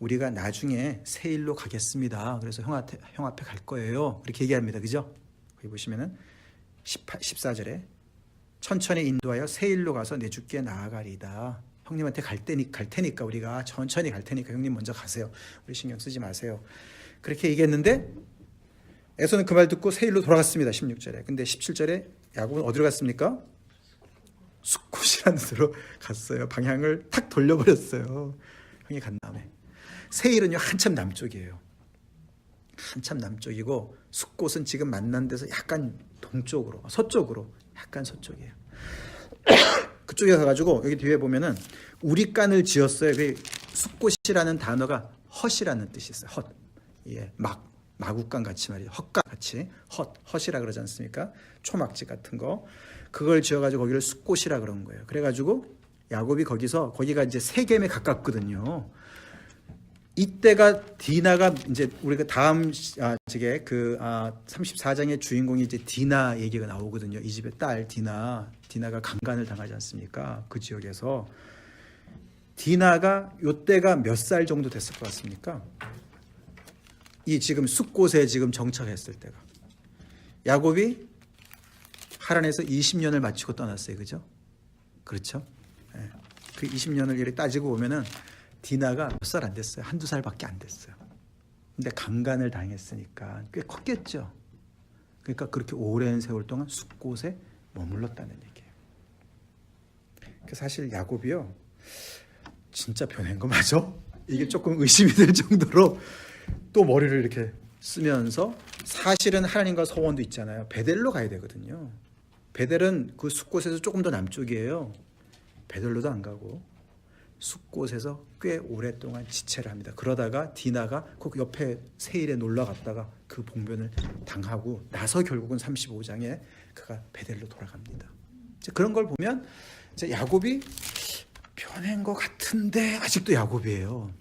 우리가 나중에 세일로 가겠습니다. 그래서 형 앞에 갈 거예요. 그렇게 얘기합니다. 그죠? 거기 보시면은 14절에 천천히 인도하여 세일로 가서 내 주께 나아가리다. 형님한테 갈 테니까 우리가 천천히 갈 테니까 형님 먼저 가세요. 우리 신경 쓰지 마세요. 그렇게 얘기했는데 에서는 그 말 듣고 세일로 돌아갔습니다. 16절에. 근데 17절에 야곱은 어디로 갔습니까? 숫곳이라는 데로 갔어요. 방향을 탁 돌려버렸어요. 형이 간 다음에. 세일은요 한참 남쪽이에요. 한참 남쪽이고 숫곳은 지금 만난 데서 약간 동쪽으로, 서쪽으로, 약간 서쪽이에요. 그쪽에 가가지고 여기 뒤에 보면은 우리간을 지었어요. 그 숫곳이라는 단어가 헛이라는 뜻이 있어요. 헛. 예, 마구간 같이 말이에요. 헛간 같이 헛이라 그러지 않습니까? 초막지 같은 거. 그걸 지어가지고 거기를 숫곳이라 그런 거예요. 그래가지고 야곱이 거기가 이제 세겜에 가깝거든요. 이때가 디나가 이제 우리가 다음 34장의 주인공이 이제 디나 얘기가 나오거든요. 이 집의 딸 디나가 강간을 당하지 않습니까? 그 지역에서 디나가 요때가 몇 살 정도 됐을 것 같습니까? 이 지금 숫곳에 지금 정착했을 때가 야곱이 하란에서 20년을 마치고 떠났어요. 그죠? 그렇죠? 네. 그 20년을 이렇게 따지고 보면은 디나가 몇 살 안 됐어요. 한두 살밖에 안 됐어요. 근데 강간을 당했으니까 꽤 컸겠죠. 그러니까 그렇게 오랜 세월 동안 숫곳에 머물렀다는 얘기예요. 사실 야곱이요 진짜 변한 거 맞아? 이게 조금 의심이 될 정도로 또 머리를 이렇게 쓰면서 사실은 하나님과 서원도 있잖아요. 베델로 가야 되거든요. 베델은 그 숫곳에서 조금 더 남쪽이에요. 베델로도 안 가고 숫곳에서 꽤 오랫동안 지체를 합니다. 그러다가 디나가 그 옆에 세일에 놀러 갔다가 그 봉변을 당하고 나서 결국은 35장에 그가 베델로 돌아갑니다. 그런 걸 보면 이제 야곱이 변한 것 같은데 아직도 야곱이에요.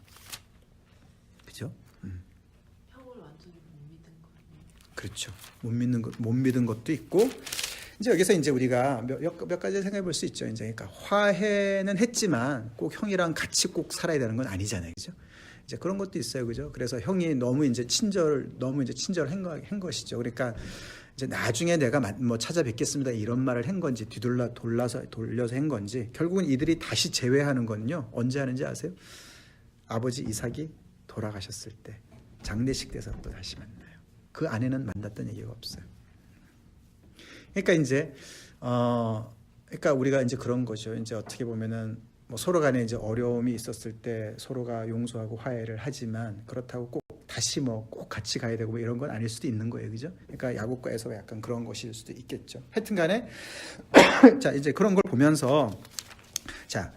그죠? 형을 완전히 못 믿은 거예요. 그렇죠. 못 믿은 것도 있고 이제 여기서 이제 우리가 몇 가지 생각해 볼 수 있죠. 이제 그러니까 화해는 했지만 꼭 형이랑 같이 꼭 살아야 되는 건 아니잖아요. 그죠? 이제 그런 것도 있어요. 그죠? 그래서 형이 너무 이제 친절한 것이죠. 그러니까 이제 나중에 내가 뭐 찾아뵙겠습니다 이런 말을 한 건지 돌려서 한 건지 결국은 이들이 다시 재회하는 거는요. 언제 하는지 아세요? 아버지 이삭이 돌아가셨을 때 장례식 때서 또 다시 만나요. 그 안에는 만났던 얘기가 없어요. 그러니까 이제 그러니까 우리가 이제 그런 거죠. 이제 어떻게 보면은 뭐 서로 간에 이제 어려움이 있었을 때 서로가 용서하고 화해를 하지만 그렇다고 꼭 다시 뭐 꼭 같이 가야 되고 뭐 이런 건 아닐 수도 있는 거예요. 그죠? 그러니까 야곱과 에서가 약간 그런 것일 수도 있겠죠. 하여튼 간에 자, 이제 그런 걸 보면서 자,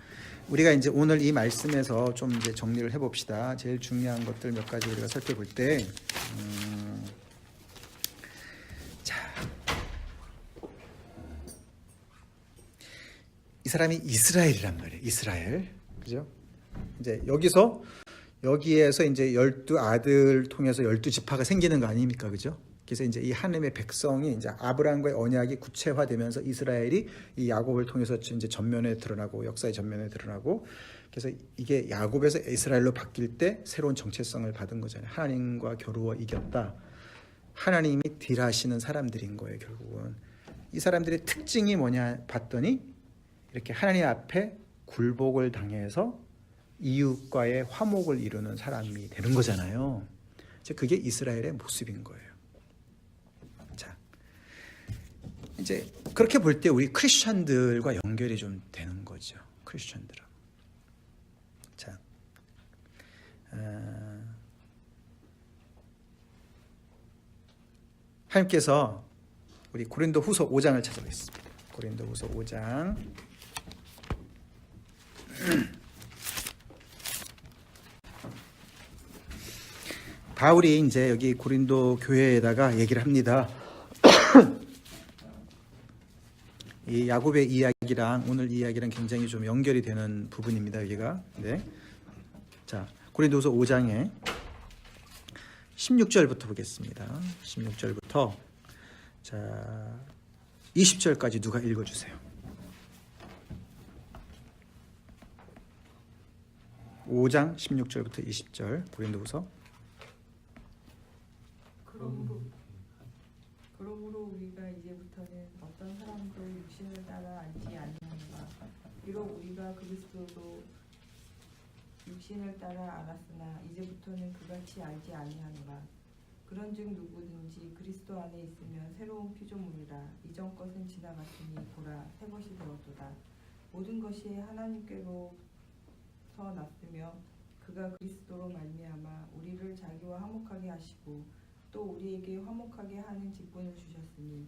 우리가 이제 오늘 이 말씀에서 좀 이제 정리를 해 봅시다. 제일 중요한 것들 몇 가지 우리가 살펴볼 때 이 사람이 이스라엘이란 말이에요. 이스라엘. 그죠? 이제 여기에서 이제 12아들 통해서 12지파가 생기는 거 아닙니까? 그죠? 그래서 이제 이 하나님의 백성이 이제 아브라함과의 언약이 구체화되면서 이스라엘이 이 야곱을 통해서 이제 전면에 드러나고 역사의 전면에 드러나고 그래서 이게 야곱에서 이스라엘로 바뀔 때 새로운 정체성을 받은 거잖아요. 하나님과 겨루어 이겼다. 하나님이 딜하시는 사람들인 거예요. 결국은 이 사람들의 특징이 뭐냐 봤더니 이렇게 하나님 앞에 굴복을 당해서 이웃과의 화목을 이루는 사람이 되는 거잖아요. 그게 이스라엘의 모습인 거예요. 자, 이제 그렇게 볼 때 우리 크리스천들과 연결이 좀 되는 거죠. 크리스천들은. 자, 하나님께서 우리 고린도후서 5장을 찾아보겠습니다. 고린도후서 5장. 바울이 이제 여기 고린도 교회에다가 얘기를 합니다. 이 야곱의 이야기랑 오늘 이야기랑 굉장히 좀 연결이 되는 부분입니다. 여기가. 네. 자, 고린도후서 5장에 16절부터 보겠습니다. 16절부터 자 20절까지 누가 읽어주세요. 5장 16절부터 20절 고린도후서. 그러므로 우리가 이제부터는 어떤 사람도 육신을 따라 알지 아니하노라. 비록 우리가 그리스도도 육신을 따라 알았으나 이제부터는 그같이 알지 아니하노라. 그런즉 누구든지 그리스도 안에 있으면 새로운 피조물이라. 이전 것은 지나갔으니 보라 새 것이 되었도다. 모든 것이 하나님께로서 났으며 그가 그리스도로 말미암아 우리를 자기와 화목하게 하시고 또 우리에게 화목하게 하는 직분을 주셨으니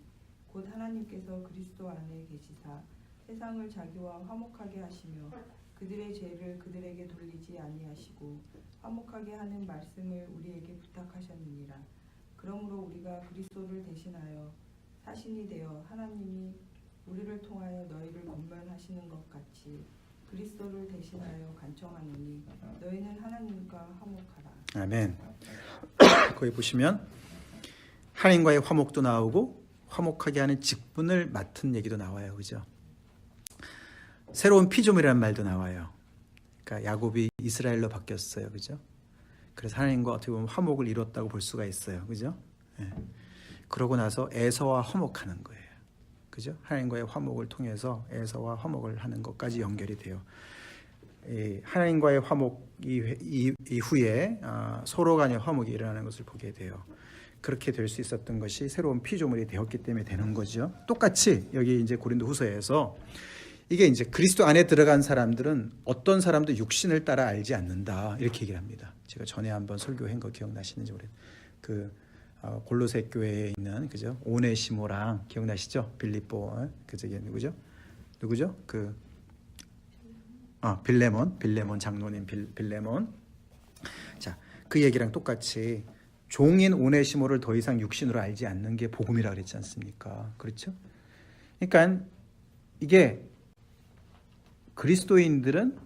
곧 하나님께서 그리스도 안에 계시사 세상을 자기와 화목하게 하시며 그들의 죄를 그들에게 돌리지 아니하시고 화목하게 하는 말씀을 우리에게 부탁하셨느니라. 그러므로 우리가 그리스도를 대신하여 사신이 되어 하나님이 우리를 통하여 너희를 권면하시는 것 같이 그리스도를 대신하여 간청하노니 너희는 하나님과 화목하라. 아멘. 거기 보시면 하나님과의 화목도 나오고 화목하게 하는 직분을 맡은 얘기도 나와요. 그죠? 새로운 피조물이라는 말도 나와요. 그러니까 야곱이 이스라엘로 바뀌었어요. 그죠? 그래서 하나님과 어떻게 보면 화목을 이뤘다고 볼 수가 있어요. 그죠? 예. 그러고 나서 에서와 화목하는 거예요. 그죠? 하나님과의 화목을 통해서 에서와 화목을 하는 것까지 연결이 돼요. 하나님과의 화목 이후에 서로 간의 화목이 일어나는 것을 보게 돼요. 그렇게 될 수 있었던 것이 새로운 피조물이 되었기 때문에 되는 거죠. 똑같이 여기 이제 고린도후서에서 이게 이제 그리스도 안에 들어간 사람들은 어떤 사람도 육신을 따라 알지 않는다 이렇게 얘기를 합니다. 제가 전에 한번 설교한 거 기억나시는지 모르겠어요. 골로새 교회에 있는 그죠 오네시모랑 기억나시죠? 빌립보 그 저기 누구죠? 빌레몬 장로님 빌레몬. 자, 그 얘기랑 똑같이 종인 오네시모를 더 이상 육신으로 알지 않는 게 복음이라 그랬지 않습니까? 그렇죠? 그러니까 이게 그리스도인들은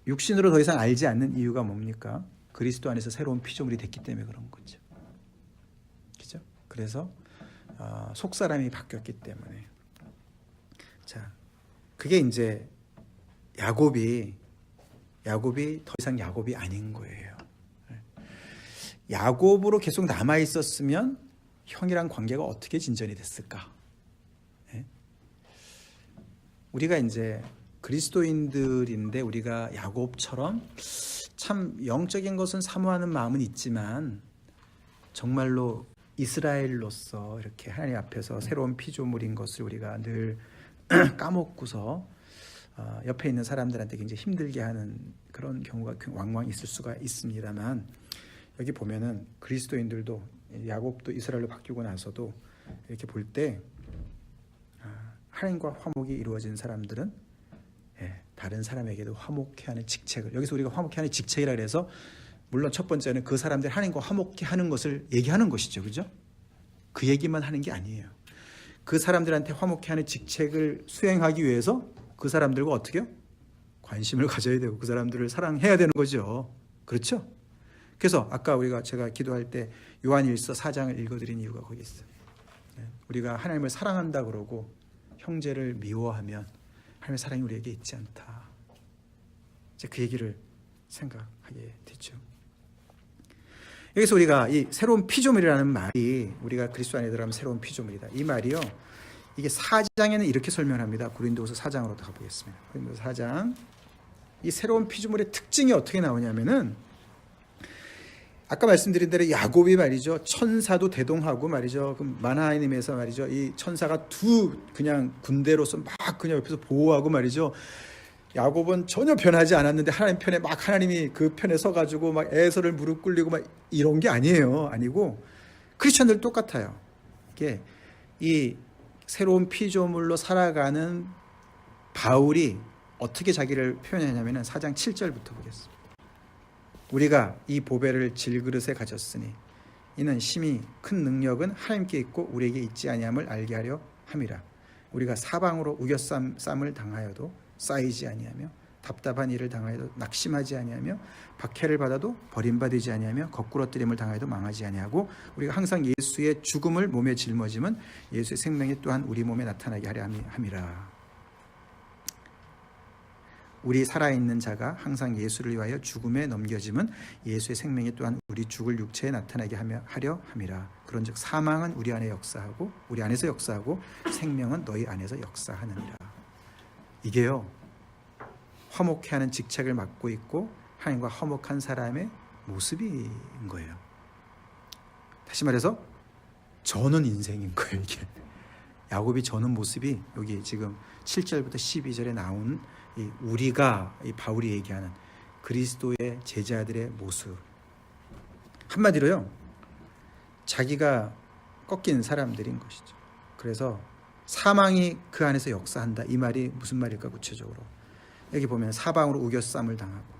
육신으로 더 이상 알지 않는 이유가 뭡니까? 그리스도 안에서 새로운 피조물이 됐기 때문에 그런 거죠. 그죠? 그래서 속사람이 바뀌었기 때문에. 자, 그게 이제 야곱이 더 이상 야곱이 아닌 거예요. 야곱으로 계속 남아 있었으면 형이랑 관계가 어떻게 진전이 됐을까? 우리가 이제 그리스도인들인데 우리가 야곱처럼 참 영적인 것은 사모하는 마음은 있지만 정말로 이스라엘로서 이렇게 하나님 앞에서 새로운 피조물인 것을 우리가 늘 까먹고서 옆에 있는 사람들한테 굉장히 힘들게 하는 그런 경우가 왕왕 있을 수가 있습니다만, 여기 보면은 그리스도인들도 야곱도 이스라엘로 바뀌고 나서도 이렇게 볼 때 하나님과 화목이 이루어진 사람들은 다른 사람에게도 화목해 하는 직책을, 여기서 우리가 화목해 하는 직책이라 그래서 물론 첫 번째는 그 사람들이 하나님과 화목해 하는 것을 얘기하는 것이죠. 그죠? 그 얘기만 하는 게 아니에요. 그 사람들한테 화목해 하는 직책을 수행하기 위해서 그 사람들과 어떻게 해요? 관심을 가져야 되고 그 사람들을 사랑해야 되는 거죠. 그렇죠? 그래서 아까 제가 기도할 때 요한일서 4장을 읽어드린 이유가 거기 있어요. 우리가 하나님을 사랑한다 그러고 형제를 미워하면 하나님의 사랑이 우리에게 있지 않다. 이제 그 얘기를 생각하게 됐죠. 여기서 우리가 이 새로운 피조물이라는 말이, 우리가 그리스도 안에 들어가면 새로운 피조물이다, 이 말이요, 이게 4장에는 이렇게 설명합니다. 고린도후서 4장으로 가보겠습니다. 고린도후서 4장, 이 새로운 피조물의 특징이 어떻게 나오냐면은, 아까 말씀드린 대로 야곱이 말이죠, 천사도 대동하고 말이죠, 그 마나하임에서 말이죠, 이 천사가 그냥 군대로서 막 그냥 옆에서 보호하고 말이죠. 야곱은 전혀 변하지 않았는데 하나님 편에 막 하나님이 그 편에 서가지고 막 에서를 무릎 꿇리고 막 이런 게 아니고 크리스천들 똑같아요. 이게 이 새로운 피조물로 살아가는 바울이 어떻게 자기를 표현하냐면은 4장 7절부터 보겠습니다. 우리가 이 보배를 질그릇에 가졌으니 이는 심히 큰 능력은 하나님께 있고 우리에게 있지 아니함을 알게 하려 함이라. 우리가 사방으로 우겨쌈을 당하여도 쌓이지 아니하며 답답한 일을 당하여도 낙심하지 아니하며 박해를 받아도 버림받지 아니하며 거꾸러뜨림을 당하여도 망하지 아니하고 우리가 항상 예수의 죽음을 몸에 짊어짐은 예수의 생명이 또한 우리 몸에 나타나게 하려 함이라. 우리 살아있는 자가 항상 예수를 위하여 죽음에 넘겨짐은 예수의 생명이 또한 우리 죽을 육체에 나타나게 하려 함이라. 그런즉 사망은 우리 안에 역사하고 우리 안에서 역사하고 생명은 너희 안에서 역사하느니라. 이게요, 화목해 하는 직책을 맡고 있고 하나님과 화목한 사람의 모습인 거예요. 다시 말해서 저는 인생인 거예요. 이게 야곱이 저는 모습이 여기 지금 7절부터 12절에 나온 이 우리가, 이 바울이 얘기하는 그리스도의 제자들의 모습. 한마디로요, 자기가 꺾인 사람들인 것이죠. 그래서 사망이 그 안에서 역사한다, 이 말이 무슨 말일까? 구체적으로 여기 보면 사방으로 우겨쌈을 당하고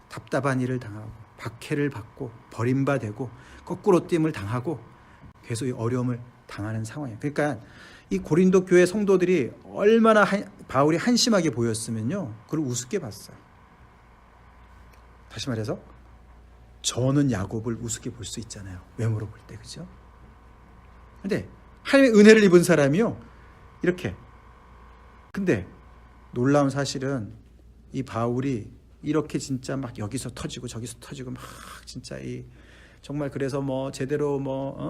답답한 일을 당하고 박해를 받고 버림받고 거꾸로 뛴을 당하고 계속 이 어려움을 당하는 상황이에요. 그러니까 이 고린도 교회 성도들이 얼마나 바울이 한심하게 보였으면요, 그걸 우습게 봤어요. 다시 말해서 저는 야곱을 우습게 볼 수 있잖아요, 외모로 볼 때. 그죠? 근데 하나님의 은혜를 입은 사람이요, 이렇게. 근데 놀라운 사실은 이 바울이 이렇게 진짜 막 여기서 터지고 저기서 터지고 막 진짜 이 정말 그래서 뭐 제대로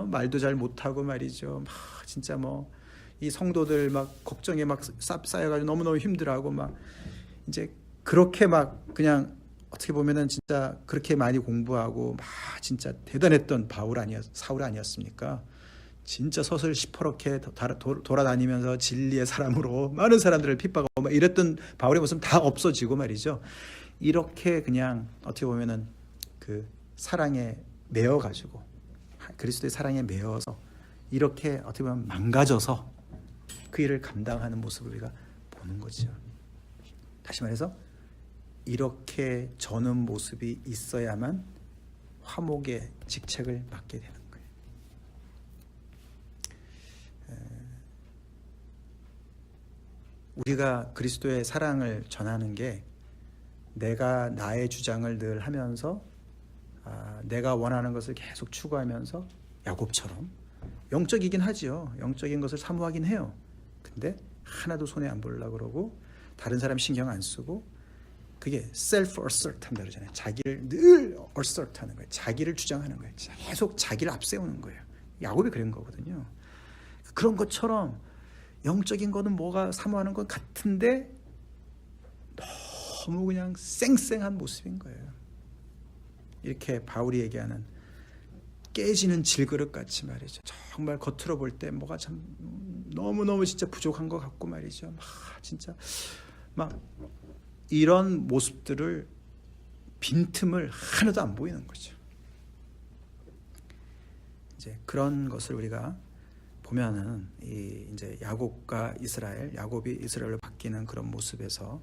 말도 잘 못하고 말이죠. 막 진짜 이 성도들 막 걱정에 막 쌓여가지고 너무너무 힘들어하고 막 이제 그렇게 막 그냥 어떻게 보면은 진짜 그렇게 많이 공부하고 막 진짜 대단했던 사울 아니었습니까? 진짜 서슬 시퍼렇게 돌아다니면서 진리의 사람으로 많은 사람들을 핍박하고 막 이랬던 바울의 모습은 다 없어지고 말이죠. 이렇게 그냥 어떻게 보면은 그 사랑에 매어가지고 그리스도의 사랑에 매어서 이렇게 어떻게 보면 망가져서 그 일을 감당하는 모습을 우리가 보는 거죠. 다시 말해서 이렇게 저는 모습이 있어야만 화목의 직책을 맡게 되는 거예요. 우리가 그리스도의 사랑을 전하는 게 내가 나의 주장을 늘 하면서 내가 원하는 것을 계속 추구하면서 야곱처럼 영적이긴 하지요. 영적인 것을 사모하긴 해요. 근데 하나도 손에 안 보려고 그러고 다른 사람 신경 안 쓰고 그게 self-assert 한다 그러잖아요. 자기를 늘 assert 하는 거예요. 자기를 주장하는 거예요. 계속 자기를 앞세우는 거예요. 야곱이 그런 거거든요. 그런 것처럼 영적인 거는 뭐가 사모하는 것 같은데 너무 그냥 쌩쌩한 모습인 거예요. 이렇게 바울이 얘기하는 깨지는 질그릇 같이 말이죠. 정말 겉으로 볼 때 뭐가 참 너무너무 진짜 부족한 것 같고 말이죠. 진짜 막 이런 모습들을 빈틈을 하나도 안 보이는 거죠. 이제 그런 것을 우리가 보면은 이제 야곱이 이스라엘로 바뀌는 그런 모습에서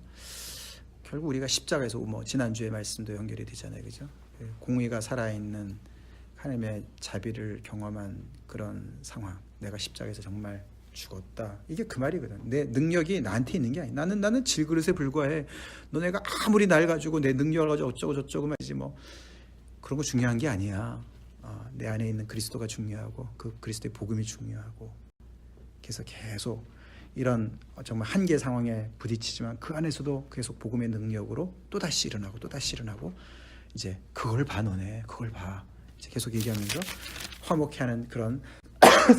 결국 우리가 십자가에서 지난주에 말씀도 연결이 되잖아요. 그죠? 공의가 살아있는 하나님의 자비를 경험한 그런 상황. 내가 십자가에서 정말 죽었다. 이게 그 말이거든. 내 능력이 나한테 있는 게 아니야. 나는 질그릇에 불과해. 너네가 아무리 날 가지고 내 능력을 가지고 어쩌고 저쩌고 말이지 그런 거 중요한 게 아니야. 내 안에 있는 그리스도가 중요하고 그 그리스도의 복음이 중요하고 그래서 계속 이런 정말 한계 상황에 부딪히지만 그 안에서도 계속 복음의 능력으로 또다시 일어나고 이제 그걸 봐 너네 그걸 봐 이제 계속 얘기하면서 화목해하는 그런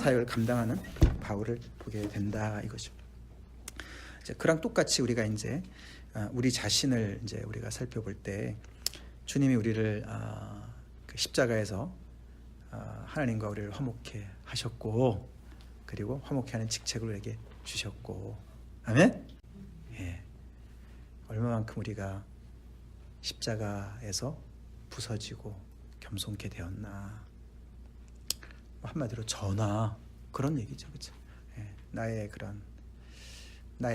사역을 감당하는 바울을 보게 된다 이거죠. 이제 그랑 똑같이 우리가 이제 우리 자신을 이제 우리가 살펴볼 때 주님이 우리를 그 십자가에서 하나님과 우리를 화목해 하셨고 그리고 화목해하는 직책을 우리에게 주셨고 아멘. 예. 얼마만큼 우리가 십자가에서 부서지고 겸손케 되었나. 한마디로 전하 그런 얘기죠, 그렇죠? 예. 나의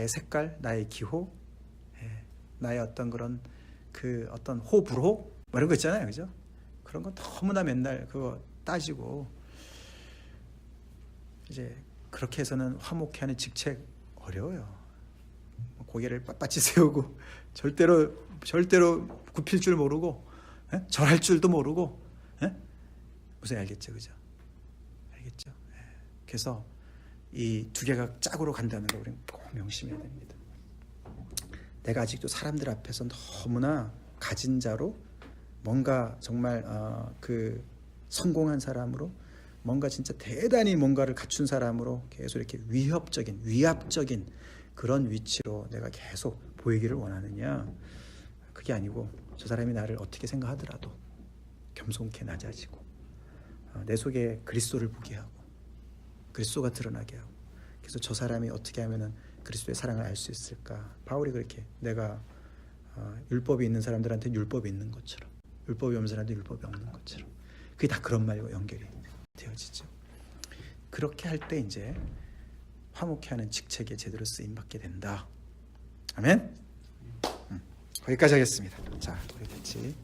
색깔, 나의 기호, 예. 나의 어떤 그런 그 어떤 호불호 이런 거 있잖아요, 그죠? 그런 거 너무나 맨날 그거 따지고 이제 그렇게 해서는 화목해하는 직책 어려워요. 고개를 빳빳이 세우고 절대로 굽힐 줄 모르고 절할 줄도 모르고 무슨 알겠죠, 그죠? 알겠죠? 그래서 이 두 개가 짝으로 간다는 걸 우리는 꼭 명심해야 됩니다. 내가 아직도 사람들 앞에서 너무나 가진 자로 뭔가 정말 그 성공한 사람으로 뭔가 진짜 대단히 뭔가를 갖춘 사람으로 계속 이렇게 위압적인 그런 위치로 내가 계속 보이기를 원하느냐? 그게 아니고 저 사람이 나를 어떻게 생각하더라도 겸손케 낮아지고 내 속에 그리스도를 보게 하고 그리스도가 드러나게 하고 그래서 저 사람이 어떻게 하면은 그리스도의 사랑을 알 수 있을까? 바울이 그렇게 내가 율법이 있는 사람들한테 율법이 있는 것처럼 율법이 없는 사람한테 율법이 없는 것처럼 그게 다 그런 말과 연결이 되어지죠. 그렇게 할 때 이제 화목케 하는 직책에 제대로 쓰임 받게 된다. 아멘. 거기까지 하겠습니다. 자, 우리 같이